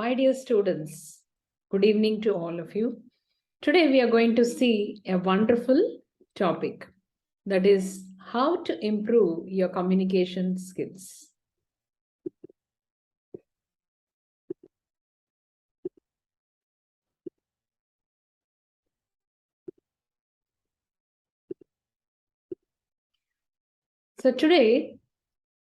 My dear students, good evening to all of you. Today we are going to see a wonderful topic, that is how to improve your communication skills. So today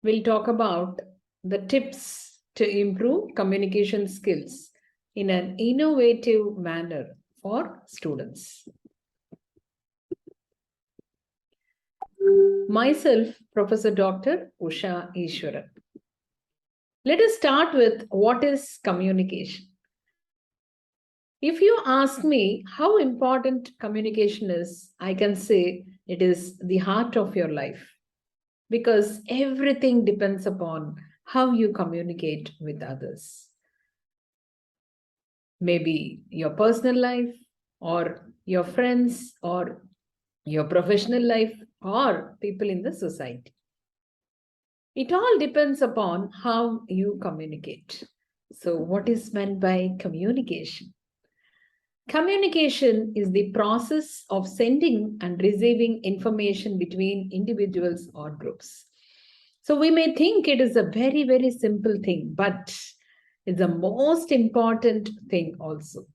we'll talk about the tips to improve communication skills in an innovative manner for students. Myself, Professor Dr. Ushaa Eswaran. Let us start with what is communication. If you ask me how important communication is, I can say it is the heart of your life, because everything depends upon how you communicate with others. Maybe your personal life, or your friends, or your professional life, or people in the society. It all depends upon how you communicate. So, what is meant by communication? Communication is the process of sending and receiving information between individuals or groups. So we may think it is a very, very simple thing, but it's the most important thing also.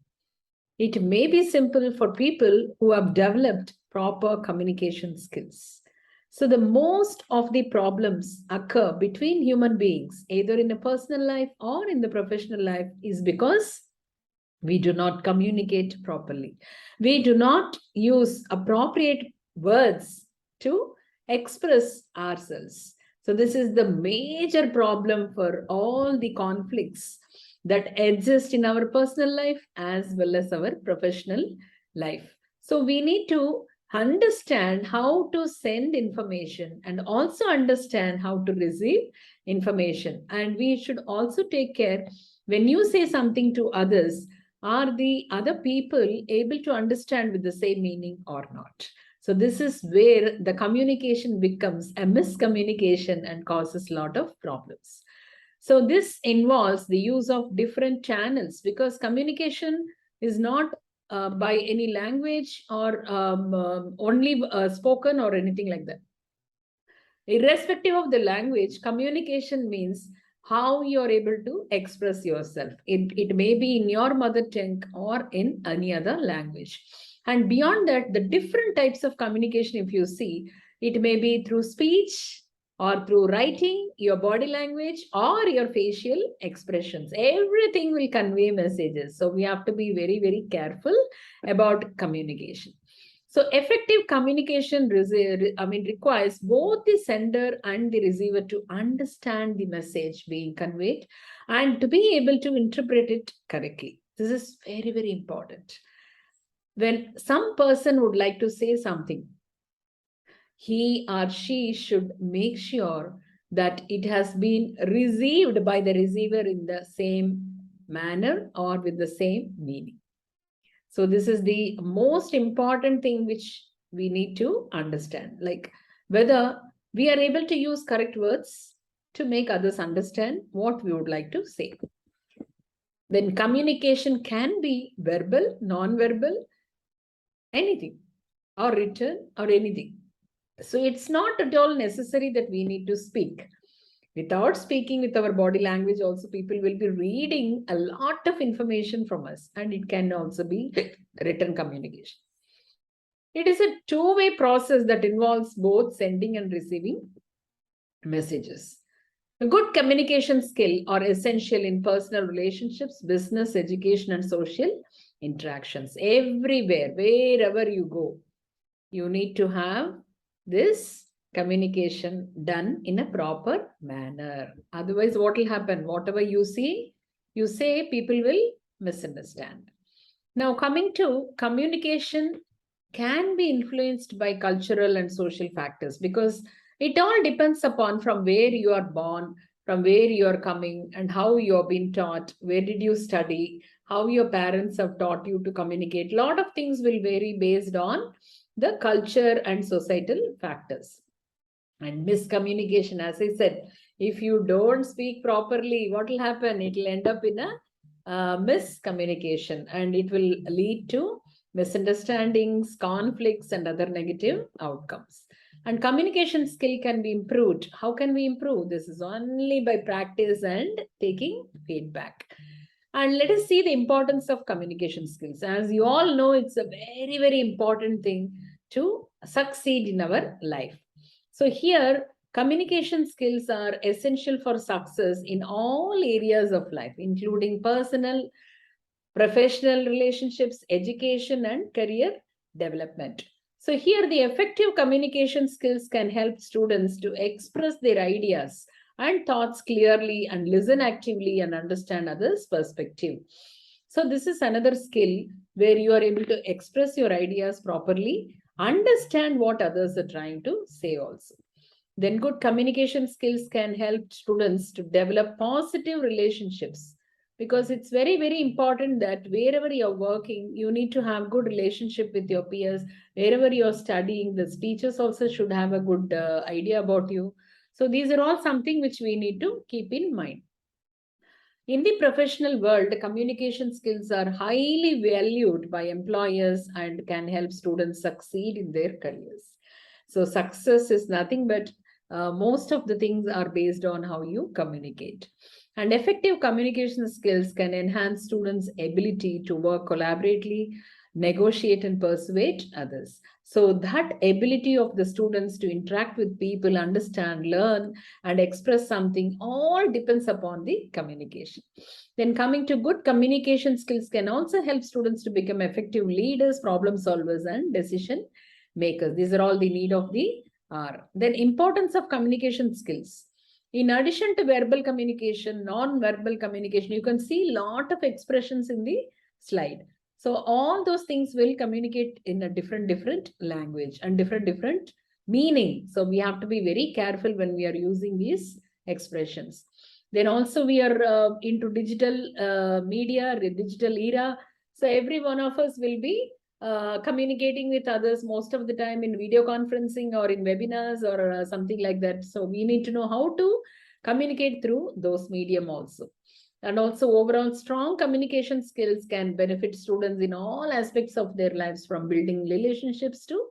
It may be simple for people who have developed proper communication skills. So the most of the problems occur between human beings, either in a personal life or in the professional life, is because we do not communicate properly. We do not use appropriate words to express ourselves. So this is the major problem for all the conflicts that exist in our personal life as well as our professional life. So we need to understand how to send information and also understand how to receive information. And we should also take care when you say something to others, are the other people able to understand with the same meaning or not? So this is where the communication becomes a miscommunication and causes a lot of problems. So this involves the use of different channels, because communication is not by any language or only spoken or anything like that. Irrespective of the language, communication means how you're able to express yourself. It may be in your mother tongue or in any other language. And beyond that, the different types of communication, if you see, it may be through speech or through writing, your body language, or your facial expressions. Everything will convey messages. So we have to be very, very careful about communication. So effective communication requires both the sender and the receiver to understand the message being conveyed and to be able to interpret it correctly. This is very, very important. When some person would like to say something, he or she should make sure that it has been received by the receiver in the same manner or with the same meaning. So this is the most important thing which we need to understand, like whether we are able to use correct words to make others understand what we would like to say. Then communication can be verbal, non-verbal, anything, or written or anything. So it's not at all necessary that we need to speak. Without speaking with our body language also, people will be reading a lot of information from us, and it can also be written communication. It is a two-way process that involves both sending and receiving messages. A good communication skill are essential in personal relationships, business, education, and social interactions. Everywhere, wherever you go, you need to have this communication done in a proper manner. Otherwise, what will happen? Whatever you see, you say, people will misunderstand. Now, coming to communication can be influenced by cultural and social factors, because it all depends upon from where you are born, from where you are coming, and how you have been taught, where did you study, how your parents have taught you to communicate. A lot of things will vary based on the culture and societal factors. And miscommunication, as I said, if you don't speak properly, what will happen? It will end up in a miscommunication, and it will lead to misunderstandings, conflicts, and other negative outcomes. And communication skill can be improved. How can we improve? This is only by practice and taking feedback. And let us see the importance of communication skills. As you all know, it's a very, very important thing to succeed in our life. So here, communication skills are essential for success in all areas of life, including personal, professional relationships, education, and career development. So here, the effective communication skills can help students to express their ideas and thoughts clearly and listen actively and understand others' perspective. So this is another skill where you are able to express your ideas properly, understand what others are trying to say also. Then good communication skills can help students to develop positive relationships, because it's very, very important that wherever you're working, you need to have good relationship with your peers. Wherever you're studying, the teachers also should have a good idea about you. So these are all something which we need to keep in mind. In the professional world, communication skills are highly valued by employers and can help students succeed in their careers. So success is nothing but most of the things are based on how you communicate. And effective communication skills can enhance students' ability to work collaboratively, negotiate, and persuade others. So that ability of the students to interact with people, understand, learn, and express something all depends upon the communication. Then coming to good communication skills can also help students to become effective leaders, problem solvers, and decision makers. These are all the need of the hour. Then importance of communication skills. In addition to verbal communication, non-verbal communication, you can see a lot of expressions in the slide. So all those things will communicate in a different language and different meaning. So we have to be very careful when we are using these expressions. Then also we are into digital media, digital era. So every one of us will be communicating with others most of the time in video conferencing or in webinars or something like that. So we need to know how to communicate through those medium also. And also overall strong communication skills can benefit students in all aspects of their lives, from building relationships to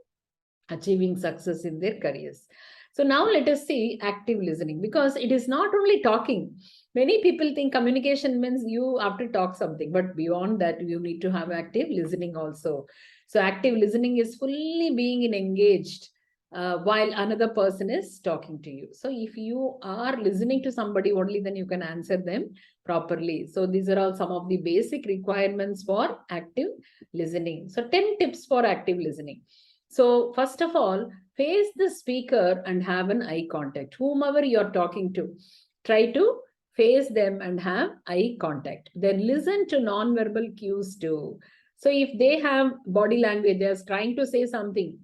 achieving success in their careers. So now let us see active listening, because it is not only talking. Many people think communication means you have to talk something, but beyond that, you need to have active listening also. So active listening is fully being engaged while another person is talking to you. So if you are listening to somebody only, then you can answer them properly. So these are all some of the basic requirements for active listening. So 10 tips for active listening. So first of all, face the speaker and have an eye contact. Whomever you're talking to, try to face them and have eye contact. Then listen to non-verbal cues too. So if they have body language, they're trying to say something,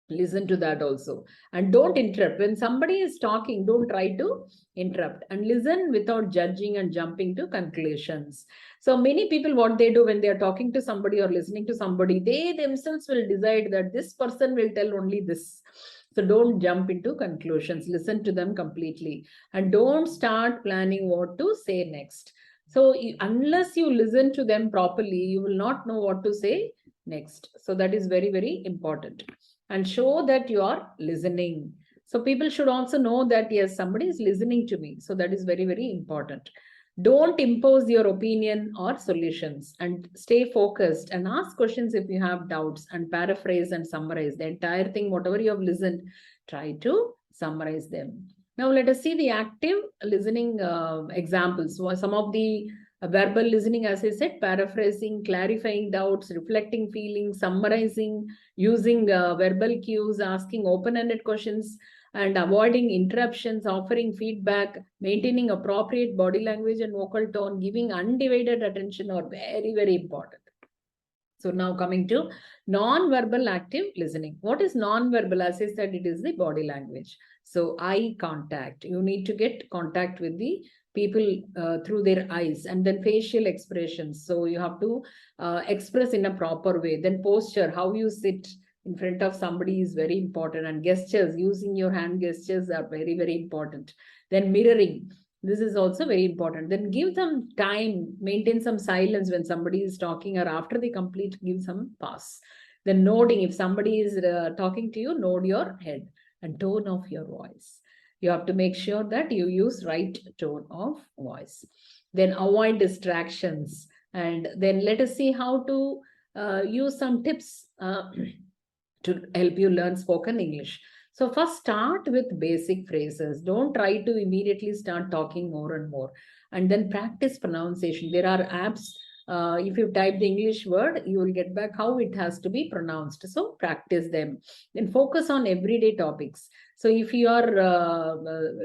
listen to that also. And don't interrupt. When somebody is talking, don't try to interrupt, and listen without judging and jumping to conclusions. So many people, what they do when they are talking to somebody or listening to somebody, they themselves will decide that this person will tell only this. So don't jump into conclusions. Listen to them completely and don't start planning what to say next. So unless you listen to them properly, you will not know what to say next. So that is very, very important. And show that you are listening. So people should also know that, yes, somebody is listening to me. So that is very, very important. Don't impose your opinion or solutions, and stay focused and ask questions if you have doubts, and paraphrase and summarize the entire thing. Whatever you have listened, try to summarize them. Now let us see the active listening examples. So some of the verbal listening, as I said, paraphrasing, clarifying doubts, reflecting feelings, summarizing, using verbal cues, asking open-ended questions, and avoiding interruptions, offering feedback, maintaining appropriate body language and vocal tone, giving undivided attention are very, very important. So now coming to non-verbal active listening. What is non-verbal? As I said, it is the body language. So eye contact. You need to get contact with the people through their eyes, and then facial expressions. So you have to express in a proper way. Then posture, how you sit in front of somebody is very important, and gestures, using your hand gestures are very, very important. Then mirroring. This is also very important. Then give them time, maintain some silence when somebody is talking, or after they complete, give some pause. Then nodding, if somebody is talking to you, nod your head and tone of your voice. You have to make sure that you use right tone of voice. Then avoid distractions. And then let us see how to use some tips to help you learn spoken English. So first start with basic phrases. Don't try to immediately start talking more and more. And then practice pronunciation. There are apps. If you type the English word, you will get back how it has to be pronounced. So practice them. Then focus on everyday topics. So if you are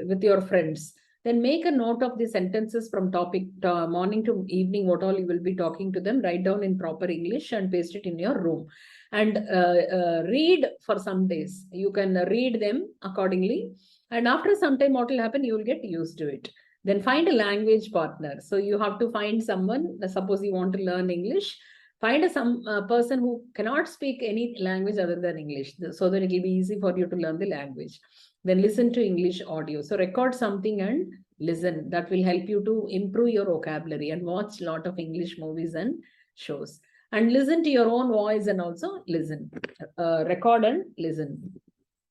with your friends, then make a note of the sentences from topic morning to evening, what all you will be talking to them. Write down in proper English and paste it in your room. And read for some days. You can read them accordingly. And after some time, what will happen? You will get used to it. Then find a language partner. So you have to find someone, suppose you want to learn English, find some person who cannot speak any language other than English, so that it will be easy for you to learn the language. Then listen to English audio. So record something and listen. That will help you to improve your vocabulary, and watch a lot of English movies and shows. And listen to your own voice and also listen. Record and listen.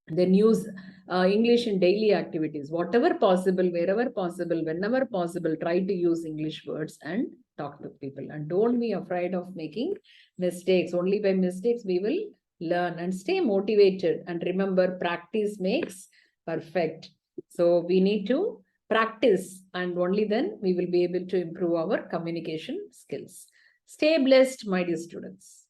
Then use English in daily activities. Whatever possible, wherever possible, whenever possible, try to use English words and talk to people. And don't be afraid of making mistakes. Only by mistakes we will learn. And stay motivated. And remember, practice makes perfect. So we need to practice, and only then we will be able to improve our communication skills. Stay blessed, my dear students.